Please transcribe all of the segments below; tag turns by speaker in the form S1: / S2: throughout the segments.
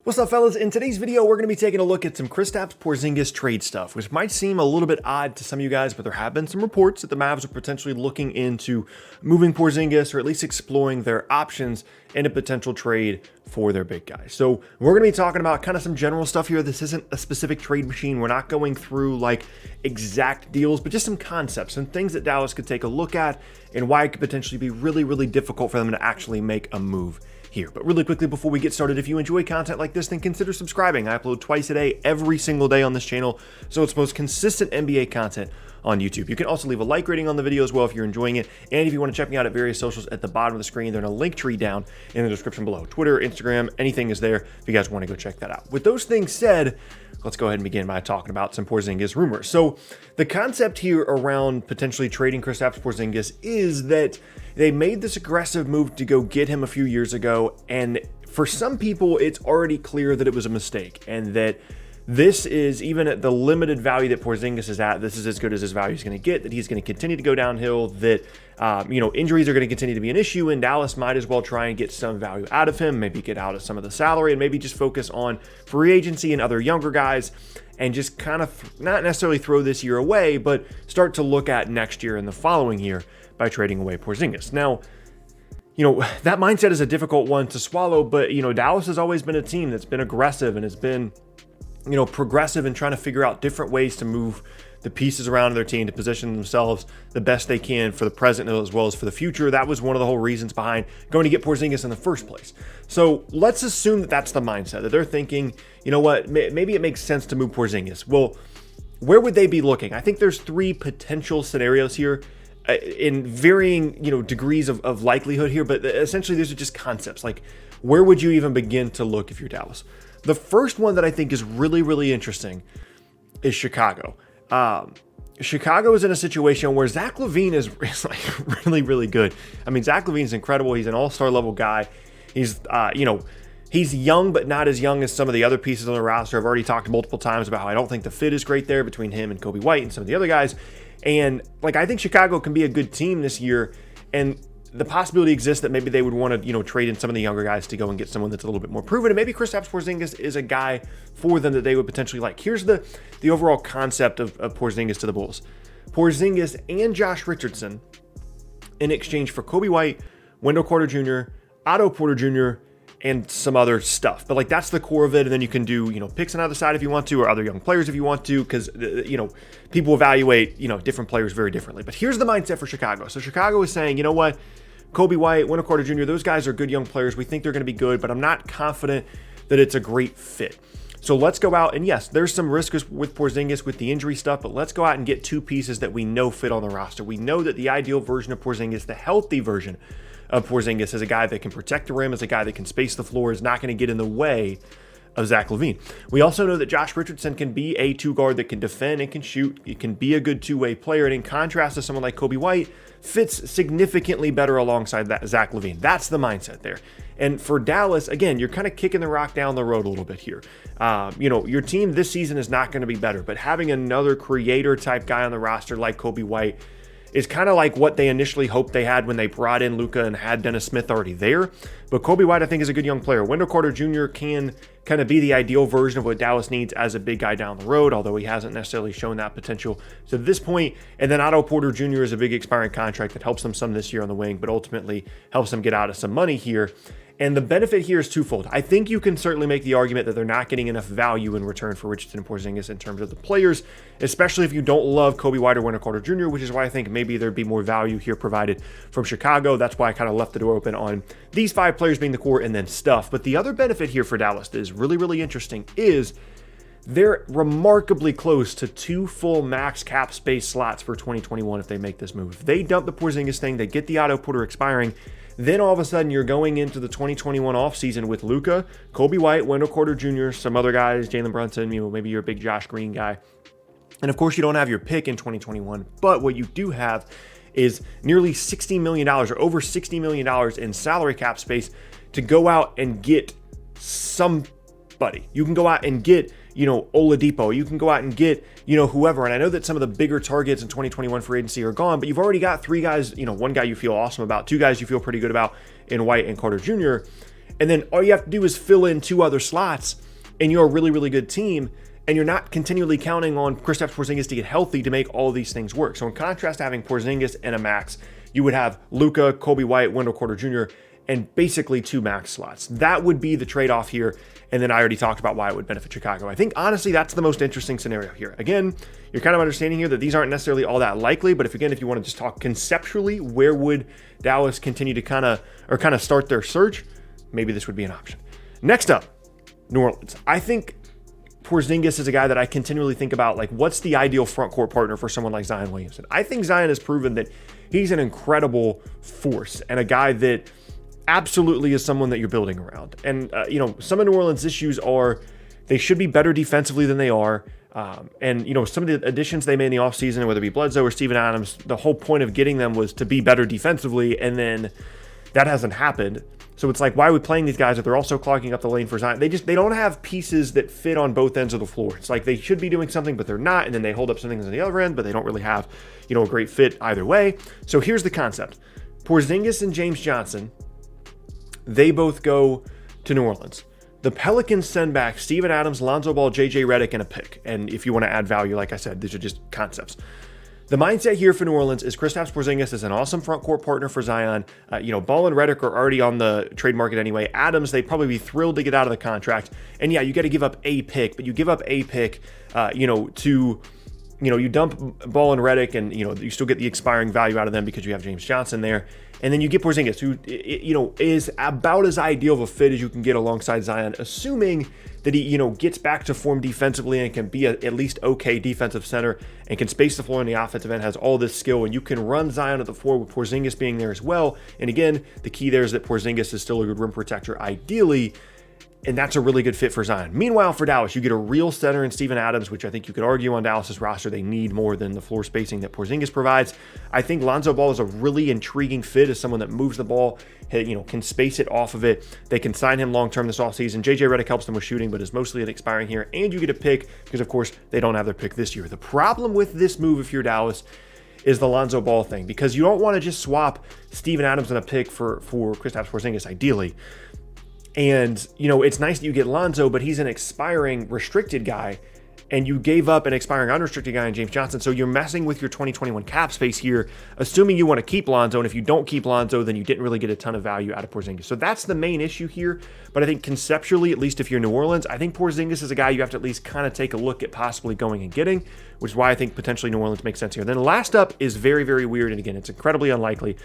S1: What's up, fellas? In today's video, we're going to be taking a look at some Kristaps Porzingis trade stuff, which might seem a little bit odd to some of you guys, but there have been some reports that the Mavs are potentially looking into moving Porzingis, or at least exploring their options in a potential trade for their big guy. So we're going to be talking about kind of some general stuff here. This isn't a specific trade machine. We're not going through like exact deals, but just some concepts and things that Dallas could take a look at and why it could potentially be really, really difficult for them to actually make a move here. But really quickly before we get started, if you enjoy content like this, then consider subscribing. I upload twice a day, every single day on this channel, so it's most consistent NBA content on YouTube. You can also leave a like rating on the video as well if you're enjoying it, and if you want to check me out at various socials at the bottom of the screen, they're in a link tree down in the description below. Twitter, Instagram, anything is there if you guys want to go check that out. With those things said, let's go ahead and begin by talking about some Porzingis rumors. So the concept here around potentially trading Kristaps Porzingis is that they made this aggressive move to go get him a few years ago, and for some people, it's already clear that it was a mistake, and that this is, even at the limited value that Porzingis is at, this is as good as his value is going to get, that he's going to continue to go downhill, that, injuries are going to continue to be an issue, and Dallas might as well try and get some value out of him, maybe get out of some of the salary, and maybe just focus on free agency and other younger guys, and just kind of not necessarily throw this year away, but start to look at next year and the following year by trading away Porzingis. Now, that mindset is a difficult one to swallow, but, Dallas has always been a team that's been aggressive and has been, progressive in trying to figure out different ways to move the pieces around their team to position themselves the best they can for the present as well as for the future. That was one of the whole reasons behind going to get Porzingis in the first place. So let's assume that that's the mindset, that they're thinking, maybe it makes sense to move Porzingis. Well, where would they be looking? I think there's three potential scenarios here in varying, degrees of likelihood here, but essentially these are just concepts. Like, where would you even begin to look if you're Dallas? The first one that I think is really, really interesting is Chicago. Chicago is in a situation where Zach LaVine is like really, really good. I mean, Zach LaVine is incredible. He's an all-star level guy. He's, he's young, but not as young as some of the other pieces on the roster. I've already talked multiple times about how I don't think the fit is great there between him and Coby White and some of the other guys. And I think Chicago can be a good team this year. And the possibility exists that maybe they would want to, trade in some of the younger guys to go and get someone that's a little bit more proven. And maybe Kristaps Porzingis is a guy for them that they would potentially like. Here's the overall concept of Porzingis to the Bulls. Porzingis and Josh Richardson in exchange for Coby White, Wendell Carter Jr., Otto Porter Jr., and some other stuff. But that's the core of it. And then you can do, picks on either side if you want to, or other young players if you want to, because, people evaluate, different players very differently. But here's the mindset for Chicago. So Chicago is saying, you know what? Coby White, Wendell Carter Jr., those guys are good young players. We think they're going to be good, but I'm not confident that it's a great fit. So let's go out, and yes, there's some risk with Porzingis with the injury stuff, but let's go out and get two pieces that we know fit on the roster. We know that the ideal version of Porzingis, the healthy version of Porzingis, is a guy that can protect the rim, is a guy that can space the floor, is not going to get in the way of Zach LaVine. We also know that Josh Richardson can be a two guard that can defend and can shoot. He can be a good two-way player, and in contrast to someone like Coby White, fits significantly better alongside that Zach LaVine. That's the mindset there. And for Dallas, again, you're kind of kicking the rock down the road a little bit here. Your team this season is not going to be better, but having another creator type guy on the roster like Coby White is kind of like what they initially hoped they had when they brought in Luka and had Dennis Smith already there. But Coby White, I think, is a good young player. Wendell Carter Jr. can kind of be the ideal version of what Dallas needs as a big guy down the road, although he hasn't necessarily shown that potential to this point. And then Otto Porter Jr. is a big expiring contract that helps them some this year on the wing, but ultimately helps them get out of some money here. And the benefit here is twofold. I think you can certainly make the argument that they're not getting enough value in return for Richardson and Porzingis in terms of the players, especially if you don't love Coby White or Wendell Carter Jr., which is why I think maybe there'd be more value here provided from Chicago. That's why I kind of left the door open on these five players being the core and then stuff. But the other benefit here for Dallas that is really, really interesting is they're remarkably close to two full max cap space slots for 2021 if they make this move. If they dump the Porzingis thing, they get the Otto Porter expiring, then all of a sudden you're going into the 2021 offseason with Luka, Coby White, Wendell Carter Jr., some other guys, Jalen Brunson, maybe you're a big Josh Green guy. And of course you don't have your pick in 2021, but what you do have is nearly $60 million or over $60 million in salary cap space to go out and get somebody. You can go out and get, Oladipo. You can go out and get, whoever. And I know that some of the bigger targets in 2021 free agency are gone, but you've already got three guys, one guy you feel awesome about, two guys you feel pretty good about in White and Carter Jr. And then all you have to do is fill in 2 other slots, and you're a really, really good team. And you're not continually counting on Kristaps Porzingis to get healthy to make all these things work. So in contrast to having Porzingis and a max, you would have Luka, Kobe White, Wendell Carter Jr., and basically 2 max slots. That would be the trade-off here. And then I already talked about why it would benefit Chicago. I think, honestly, that's the most interesting scenario here. Again, you're kind of understanding here that these aren't necessarily all that likely, but if you want to just talk conceptually, where would Dallas continue to kind of start their search? Maybe this would be an option. Next up, New Orleans. I think Porzingis is a guy that I continually think about, like, what's the ideal front court partner for someone like Zion Williamson? I think Zion has proven that he's an incredible force and a guy that absolutely is someone that you're building around. And, some of New Orleans' issues are they should be better defensively than they are. And some of the additions they made in the offseason, whether it be Bledsoe or Steven Adams, the whole point of getting them was to be better defensively, and then that hasn't happened. So it's like, why are we playing these guys if they're also clogging up the lane for Zion? They don't have pieces that fit on both ends of the floor. It's like they should be doing something, but they're not, and then they hold up some things on the other end, but they don't really have, a great fit either way. So here's the concept. Porzingis and James Johnson, they both go to New Orleans. The Pelicans send back Steven Adams, Lonzo Ball, JJ Redick, and a pick. And if you want to add value, like I said, these are just concepts. The mindset here for New Orleans is Kristaps Porzingis is an awesome front court partner for Zion. Ball and Redick are already on the trade market anyway. Adams, they'd probably be thrilled to get out of the contract. And yeah, you got to give up a pick, but you give up a pick, you dump Ball and Redick, and you still get the expiring value out of them because you have James Johnson there. And then you get Porzingis, who is about as ideal of a fit as you can get alongside Zion, assuming that he gets back to form defensively and can be at least okay defensive center and can space the floor in the offensive end, has all this skill, and you can run Zion at the floor with Porzingis being there as well. And again, the key there is that Porzingis is still a good rim protector ideally, and that's a really good fit for Zion. Meanwhile, for Dallas, you get a real center in Steven Adams, which I think you could argue on Dallas's roster they need more than the floor spacing that Porzingis provides. I think Lonzo Ball is a really intriguing fit as someone that moves the ball, can space it off of it. They can sign him long-term this offseason. JJ Redick helps them with shooting, but is mostly an expiring here. And you get a pick because, of course, they don't have their pick this year. The problem with this move, if you're Dallas, is the Lonzo Ball thing, because you don't want to just swap Steven Adams and a pick for Kristaps Porzingis, ideally. And, it's nice that you get Lonzo, but he's an expiring restricted guy, and you gave up an expiring unrestricted guy in James Johnson. So you're messing with your 2021 cap space here, assuming you want to keep Lonzo. And if you don't keep Lonzo, then you didn't really get a ton of value out of Porzingis. So that's the main issue here. But I think conceptually, at least if you're New Orleans, I think Porzingis is a guy you have to at least kind of take a look at possibly going and getting, which is why I think potentially New Orleans makes sense here. Then last up is very, very weird. And again, it's incredibly unlikely.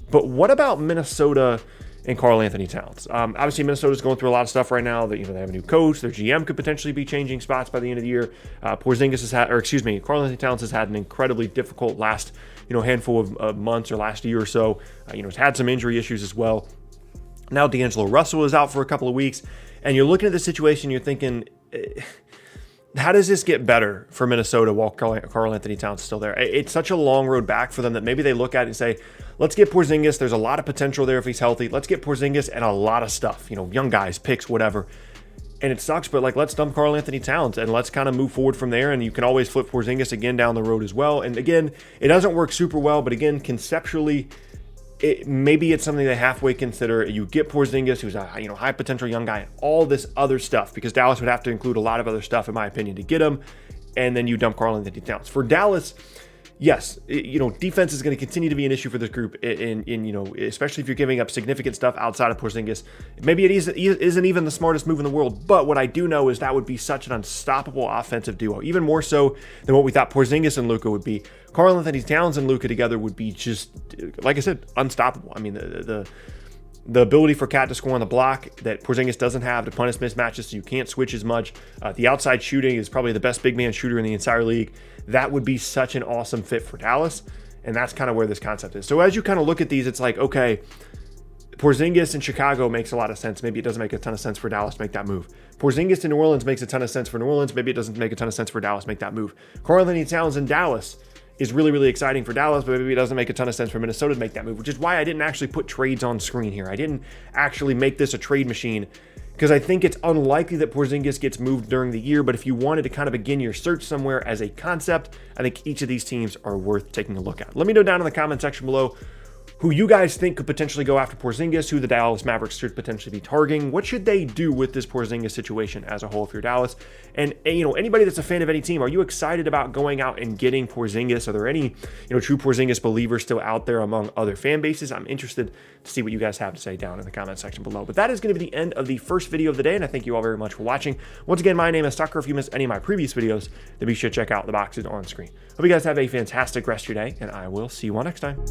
S1: But what about Minnesota and Karl Anthony Towns? Obviously, Minnesota's going through a lot of stuff right now. That they have a new coach. Their GM could potentially be changing spots by the end of the year. Karl Anthony Towns has had an incredibly difficult last, handful of months or last year or so. Has had some injury issues as well. Now D'Angelo Russell is out for a couple of weeks, and you're looking at the situation. You're thinking, how does this get better for Minnesota while Karl Anthony Towns is still there? It's such a long road back for them that maybe they look at it and say, let's get Porzingis. There's a lot of potential there if he's healthy. Let's get Porzingis and a lot of stuff, young guys, picks, whatever. And it sucks, but let's dump Karl Anthony Towns and let's kind of move forward from there. And you can always flip Porzingis again down the road as well. And again, it doesn't work super well, but again, conceptually, maybe it's something they halfway consider. You get Porzingis, who's a high potential young guy, and all this other stuff, because Dallas would have to include a lot of other stuff, in my opinion, to get him. And then you dump Karl Anthony Towns. For Dallas, yes, defense is going to continue to be an issue for this group, especially if you're giving up significant stuff outside of Porzingis. Maybe it isn't even the smartest move in the world, but what I do know is that would be such an unstoppable offensive duo, even more so than what we thought Porzingis and Luka would be. Karl Anthony Towns and Luka together would be just, like I said, unstoppable. I mean, the ability for Cat to score on the block that Porzingis doesn't have, to punish mismatches so you can't switch as much. The outside shooting is probably the best big man shooter in the entire league. That would be such an awesome fit for Dallas, and that's kind of where this concept is. So as you kind of look at these, it's like, okay, Porzingis in Chicago makes a lot of sense. Maybe it doesn't make a ton of sense for Dallas to make that move. Porzingis in New Orleans makes a ton of sense for New Orleans. Maybe it doesn't make a ton of sense for Dallas to make that move. Karl Anthony Towns in Dallas is really, really exciting for Dallas, but maybe it doesn't make a ton of sense for Minnesota to make that move, which is why I didn't actually put trades on screen here. I didn't actually make this a trade machine because I think it's unlikely that Porzingis gets moved during the year, but if you wanted to kind of begin your search somewhere as a concept, I think each of these teams are worth taking a look at. Let me know down in the comment section below, who you guys think could potentially go after Porzingis, who the Dallas Mavericks should potentially be targeting. What should they do with this Porzingis situation as a whole if you're Dallas? And anybody that's a fan of any team, are you excited about going out and getting Porzingis? Are there any true Porzingis believers still out there among other fan bases? I'm interested to see what you guys have to say down in the comment section below. But that is going to be the end of the first video of the day, and I thank you all very much for watching. Once again, my name is Tucker. If you missed any of my previous videos, then be sure to check out the boxes on screen. Hope you guys have a fantastic rest of your day, and I will see you all next time.